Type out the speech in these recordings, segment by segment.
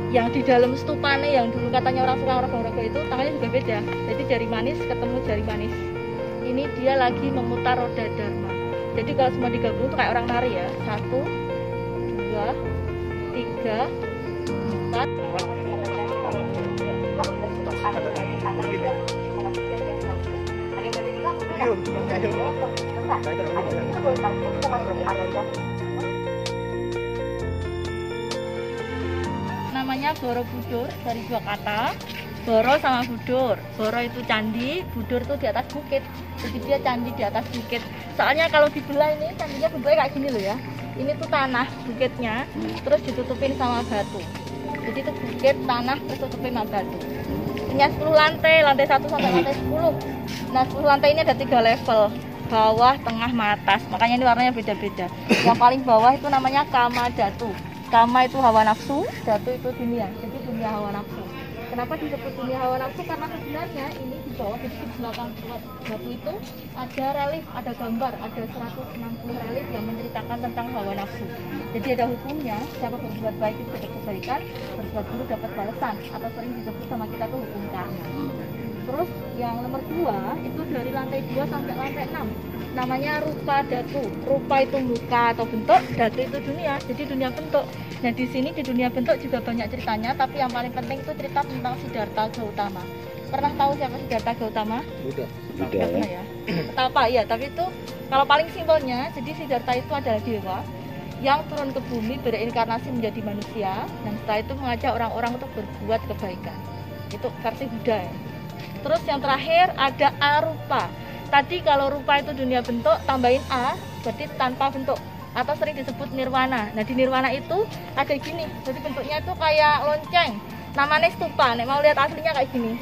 yang di dalam stupane yang dulu katanya orang suka Rogo-Rogo itu tangannya juga beda. Jadi jari manis ketemu jari manis. Ini dia lagi memutar roda dharma. Jadi kalau semua digabung tuh kayak orang nari ya. 1, 2, 3, 4. Namanya Borobudur dari dua kata, Boro sama Budur. Boro itu candi, Budur itu di atas bukit. Jadi dia candi di atas bukit. Soalnya kalau dibelah ini candinya bentuknya kayak gini loh ya. Ini tuh tanah bukitnya, terus ditutupin sama batu. Jadi itu bukit, tanah, terus tutupin sama batu. Punya 10 lantai, lantai 1 sampai lantai 10. Nah 10 lantai ini ada 3 level, bawah, tengah, sama atas. Makanya ini warnanya beda-beda. Yang paling bawah itu namanya Kama Datu. Kama itu hawa nafsu, Datu itu dunia. Jadi dunia hawa nafsu. Kenapa disebut dunia hawa nafsu? Karena sebenarnya ini di bawah, jadi di belakang batu itu ada relief, ada gambar, ada 160 relief yang menceritakan tentang hawa nafsu. Jadi ada hukumnya, siapa berbuat baik itu dapat kebaikan, berbuat buruk dapat balasan, atau sering disebut sama kita tuh hukum karma. Terus yang nomor 2 itu dari lantai 2 sampai lantai 6. Namanya rupa datu. Rupa itu muka atau bentuk, datu itu dunia. Jadi dunia bentuk. Nah di sini di dunia bentuk juga banyak ceritanya, tapi yang paling penting itu cerita tentang Siddhartha Gautama. Pernah tahu siapa Siddhartha Gautama? Udah Pernah ya. Betapa ya, tapi itu kalau paling simpelnya, jadi Siddhartha itu adalah dewa yang turun ke bumi berinkarnasi menjadi manusia, dan setelah itu mengajak orang-orang untuk berbuat kebaikan. Itu versi Buddha ya. Terus yang terakhir ada arupa. Tadi kalau rupa itu dunia bentuk, tambahin a, berarti tanpa bentuk, atau sering disebut nirwana. Nah di nirwana itu ada gini, jadi bentuknya itu kayak lonceng. Namanya stupa, nek mau lihat aslinya kayak gini.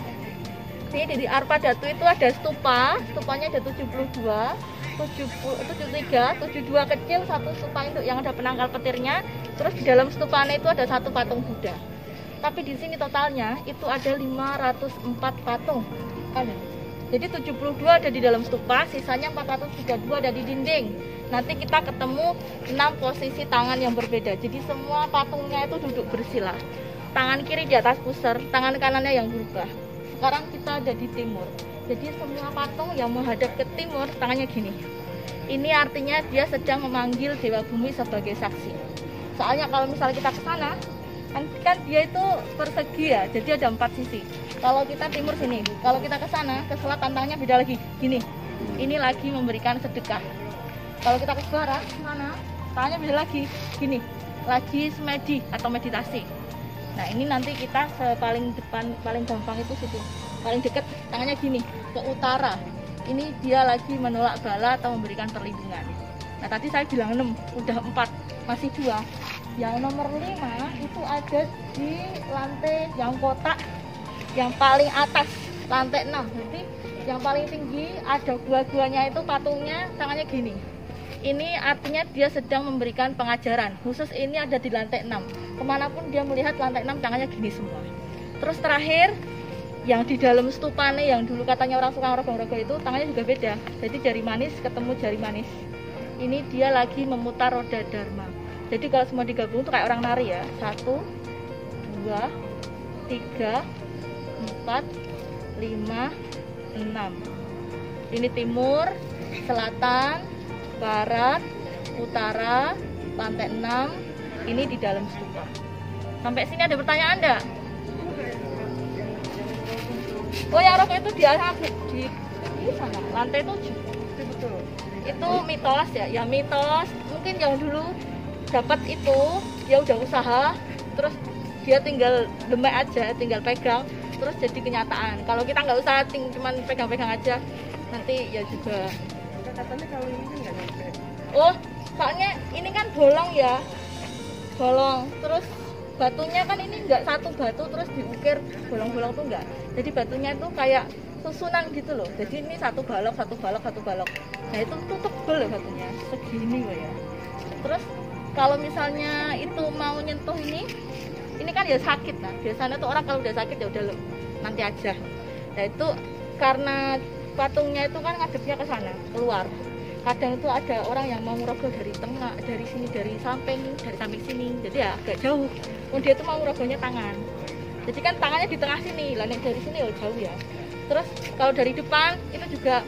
Jadi di arupa datu itu ada stupa, stupanya ada 72, 73, 72 kecil, 1 stupa induk yang ada penangkal petirnya. Terus di dalam stupanya itu ada 1 patung Buddha. Tapi di sini totalnya itu ada 504 patung. Jadi 72 ada di dalam stupa, sisanya 432 ada di dinding. Nanti kita ketemu 6 posisi tangan yang berbeda. Jadi semua patungnya itu duduk bersila. Tangan kiri di atas pusar, tangan kanannya yang berubah. Sekarang kita ada di timur. Jadi semua patung yang menghadap ke timur, tangannya gini. Ini artinya dia sedang memanggil Dewa Bumi sebagai saksi. Soalnya kalau misalnya kita ke sana, kan dia itu persegi ya, jadi ada 4 sisi. Kalau kita timur sini, kalau kita ke sana, ke selatan tangannya beda lagi, gini. Ini lagi memberikan sedekah. Kalau kita ke barat, mana? Tangannya beda lagi, gini. Lagi semedi atau meditasi. Nah ini nanti kita paling depan, paling gampang itu situ. Paling dekat tangannya gini, ke utara. Ini dia lagi menolak bala atau memberikan perlindungan. Nah tadi saya bilang 6, udah 4, masih 2. Yang nomor 5 itu ada di lantai yang kotak yang paling atas, lantai 6. Jadi yang paling tinggi ada gua-guanya itu patungnya tangannya gini. Ini artinya dia sedang memberikan pengajaran. Khusus ini ada di lantai 6. Kemanapun dia melihat lantai 6 tangannya gini semua. Terus terakhir yang di dalam stupane yang dulu katanya orang suka Rogo-Rogo itu tangannya juga beda. Jadi jari manis ketemu jari manis. Ini dia lagi memutar roda dharma. Jadi kalau semua digabung tuh kayak orang nari ya. 1, 2, 3, 4, 5, 6. Ini timur, selatan, barat, utara, lantai 6. Ini di dalam stupa. Sampai sini ada pertanyaan enggak? Oh yang Rogo itu di sana, lantai 7. Betul. Itu mitos ya, ya mitos. Mungkin yang dulu dapat itu dia udah usaha, terus dia tinggal demek aja, tinggal pegang, terus jadi kenyataan. Kalau kita nggak usaha, cuman pegang-pegang aja, nanti ya juga. Katanya kalau ini kan nggak nyampe. Oh, soalnya ini kan bolong ya, bolong. Terus batunya kan ini nggak satu batu terus diukir bolong-bolong tuh nggak. Jadi batunya itu kayak susunan gitu loh. Jadi ini satu balok, satu balok, satu balok. Nah itu tuh tebel ya batunya, segini loh ya. Terus kalau misalnya itu mau nyentuh ini kan ya sakit. Nah biasanya tuh orang kalau udah sakit ya udah loh, nanti aja. Nah itu karena patungnya itu kan ngadepnya ke sana, keluar. kadang itu ada orang yang mau merogoh dari tengah, dari sini, dari samping sini, jadi ya agak jauh. Dia itu mau merogohnya tangan, jadi kan tangannya di tengah sini, lah dari sini ya jauh ya. Terus kalau dari depan itu juga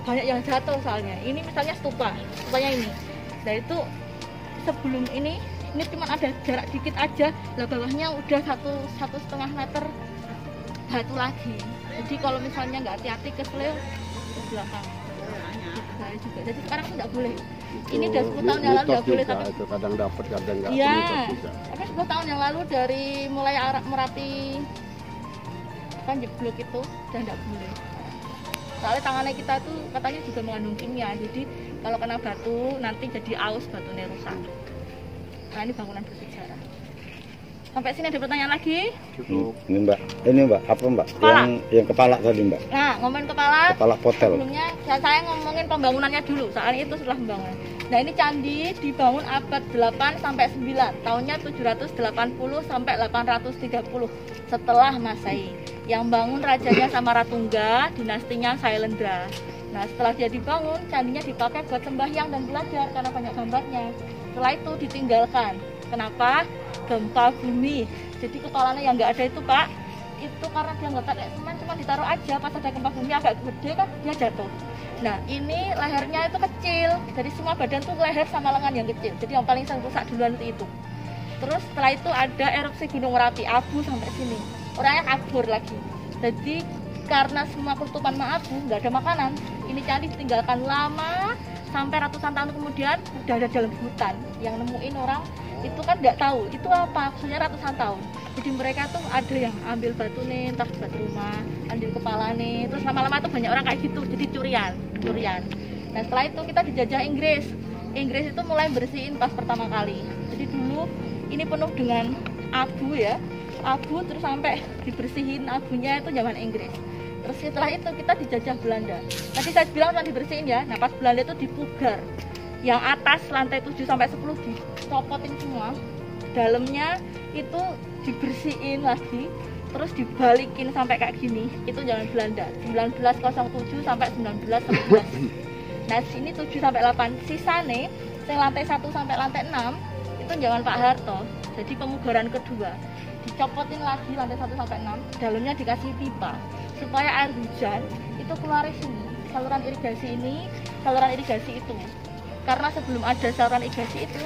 banyak yang jatuh soalnya. Ini misalnya stupanya ini, nah itu sebelum ini cuma ada jarak dikit aja, lah bawahnya udah 1,5 meter batu lagi. Jadi kalau misalnya nggak hati-hati keseleo ke belakang bahaya juga. Jadi sekarang tuh nggak boleh. Ini udah 10 tahun yang lalu nggak boleh, tapi itu kadang dapat kadang nggak. Iya, tapi 10 tahun yang lalu dari mulai arah Merapi kan jeblok itu udah nggak boleh. Soalnya tangannya kita tuh katanya juga mengandung kimia, jadi kalau kena batu nanti jadi aus, batunya rusak. Nah ini bangunan bersejarah. Sampai sini ada pertanyaan lagi? Cukup. Ini mbak, apa mbak? Kepala. Yang kepala tadi mbak. Nah, ngomongin kepala Potel. Sebelumnya saya ngomongin pembangunannya dulu, soalnya itu setelah pembangunan. Nah ini candi dibangun abad 8 sampai 9, tahunnya 780 sampai 830 setelah Masehi. Yang bangun rajanya Samaratungga, dinastinya Sailendra. Nah setelah dia dibangun, candinya dipakai buat sembahyang dan belajar karena banyak gambarnya. Setelah itu ditinggalkan. Kenapa? Gempa bumi. Jadi kepalanya yang nggak ada itu Pak, itu karena dia nggak pakai semen, cuma ditaruh aja. Pas ada gempa bumi agak gede kan dia jatuh. Nah ini lehernya itu kecil, jadi semua badan tuh leher sama lengan yang kecil. Jadi yang paling sering rusak duluan itu. Terus setelah itu ada erupsi Gunung Merapi, abu sampai sini. Orangnya kabur lagi. Jadi karena semua ketutupan abu, nggak ada makanan. Ini candi ditinggalkan lama sampai ratusan tahun kemudian udah ada dalam hutan. Yang nemuin orang itu kan nggak tahu itu apa, maksudnya ratusan tahun. Jadi mereka tuh ada yang ambil batu nih, entah batu rumah, ambil kepala nih. Terus lama-lama tuh banyak orang kayak gitu, jadi curian. Nah setelah itu kita dijajah Inggris. Inggris itu mulai bersihin pas pertama kali. Jadi dulu ini penuh dengan abu ya, abu terus sampai dibersihin abunya itu zaman Inggris. Terus setelah itu kita dijajah Belanda. Tadi saya bilang cuma dibersihin ya. Nah pas Belanda itu dipugar. Yang atas lantai 7 sampai 10 dicopotin semua. Dalamnya itu dibersihin lagi, terus dibalikin sampai kayak gini. Itu zaman Belanda 1907 sampai 1911. Nah sini 7 sampai 8 sisane yang lantai 1 sampai lantai 6 itu zaman Pak Harto. Jadi pemugaran kedua dicopotin lagi lantai 1 sampai 6, dalamnya dikasih pipa supaya air hujan itu keluar sini, saluran irigasi ini, saluran irigasi itu. Karena sebelum ada saluran irigasi itu,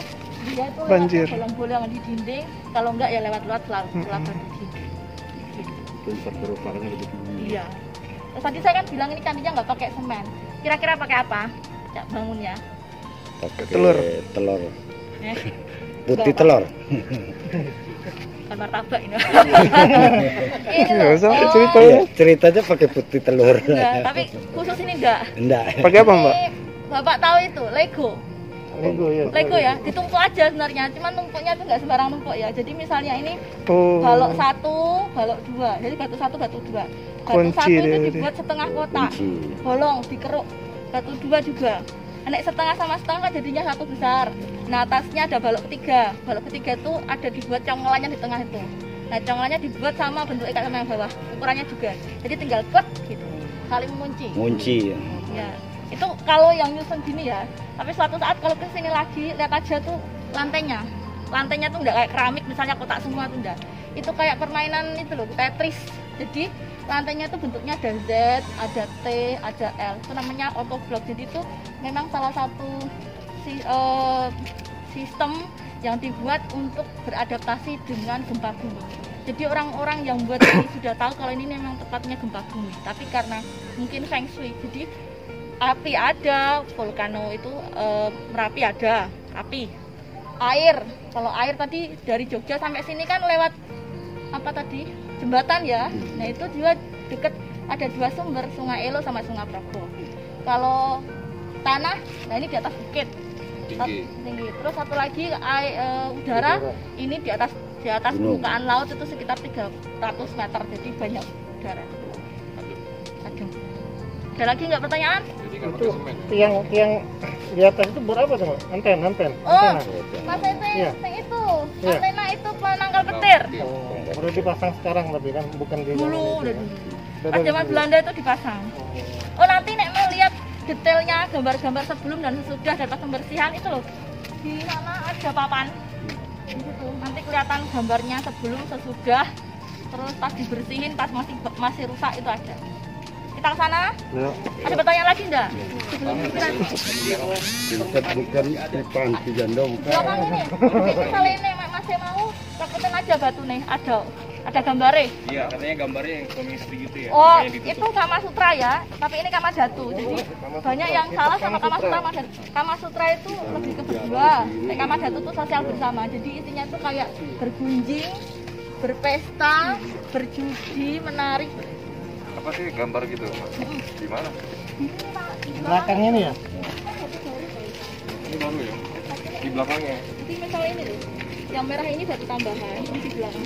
dia itu banjir. Lewat bolong-bolongan di dinding, kalau enggak ya lewat-lewat selapan di dinding. Pintar beruparanya lebih tinggi. Iya. Terus tadi saya kan bilang ini candinya nggak pakai semen. Kira-kira pakai apa? Cak bangunnya. Pakai Telur. Putih telur. Kan martabak ini. Nggak usah Oh, ceritanya. Ceritanya pakai putih telur. enggak, tapi khusus ini enggak. Enggak. Pakai apa mbak? Ini Bapak tahu itu Lego. Lego Ya, ya. ditumpuk aja sebenarnya. Cuman numpuknya tuh nggak sembarang numpuk ya. Jadi misalnya ini Oh. balok 1, balok 2. Jadi batu 1, batu 2. Batu Kunci 1 itu dia dibuat setengah kotak. Bolong, dikeruk. Batu 2 juga. Nek setengah sama setengah kan jadinya satu besar. Nah atasnya ada balok ketiga. Balok ketiga tuh ada dibuat congkelannya di tengah itu. Nah congkelannya dibuat sama bentuknya kayak sama yang bawah. Ukurannya juga. Jadi tinggal klek gitu. Saling mengunci. Ngunci. Ya. Itu kalau yang nyusun gini ya. Tapi suatu saat kalau ke sini lagi lihat aja tuh lantainya. Lantainya tuh enggak kayak keramik misalnya kotak semua tuh enggak. Itu kayak permainan itu loh, Tetris. Jadi lantainya tuh bentuknya ada Z, ada T, ada L. Itu namanya autoblock. Jadi itu memang salah satu sistem yang dibuat untuk beradaptasi dengan gempa bumi. Jadi orang-orang yang buat ini sudah tahu kalau ini memang tepatnya gempa bumi. Tapi karena mungkin feng shui, jadi api ada, volcano itu Merapi ada, api. Air, kalau air tadi dari Jogja sampai sini kan lewat apa tadi? Jembatan ya. Nah itu juga deket, ada 2 sumber, Sungai Elo sama Sungai Progo. Kalau tanah, nah ini di atas bukit tinggi. Terus satu lagi udara, ini di atas permukaan laut itu sekitar 300 meter, jadi banyak udara. Adem. Ada lagi nggak pertanyaan? Itu tiang di atas itu berapa tuh mbak? Anten. Oh, Mas Ente, Iya. itu Iya. antena itu penangkal petir. Oh, baru dipasang sekarang tapi kan bukan di Dulu, zaman itu udah ya. dulu. Udah Pas dari zaman dulu. Belanda itu dipasang. Oh nanti nek mau lihat detailnya, gambar-gambar sebelum dan sesudah dan pas pembersihan itu loh. Di sana ada papan. Di situ nanti kelihatan gambarnya sebelum sesudah. Terus pas dibersihin, pas masih rusak itu ada. Kita ke sana. Ya. Ada pertanyaan lagi enggak? Sebelum kita Bukan depan di jandong. belakang ini. Misalnya ini masih mau rakutin aja batu nih. Ada gambarnya. Iya, katanya gambarnya yang suami istri gitu ya. Oh, Kayak ditutup. itu Kama Sutra ya, tapi ini Kama Datu. Jadi banyak yang salah sama Kama Sutra. Kama Sutra itu lebih ke berdua. Kama Datu itu sosial bersama. Jadi intinya tuh kayak bergunjing, berpesta, berjudi, menari. Apa sih gambar gitu? Di mana? Belakang ini ya? Ini baru ya. Di belakangnya. Jadi misalnya ini loh, yang merah ini batu tambahan, ini di belakang.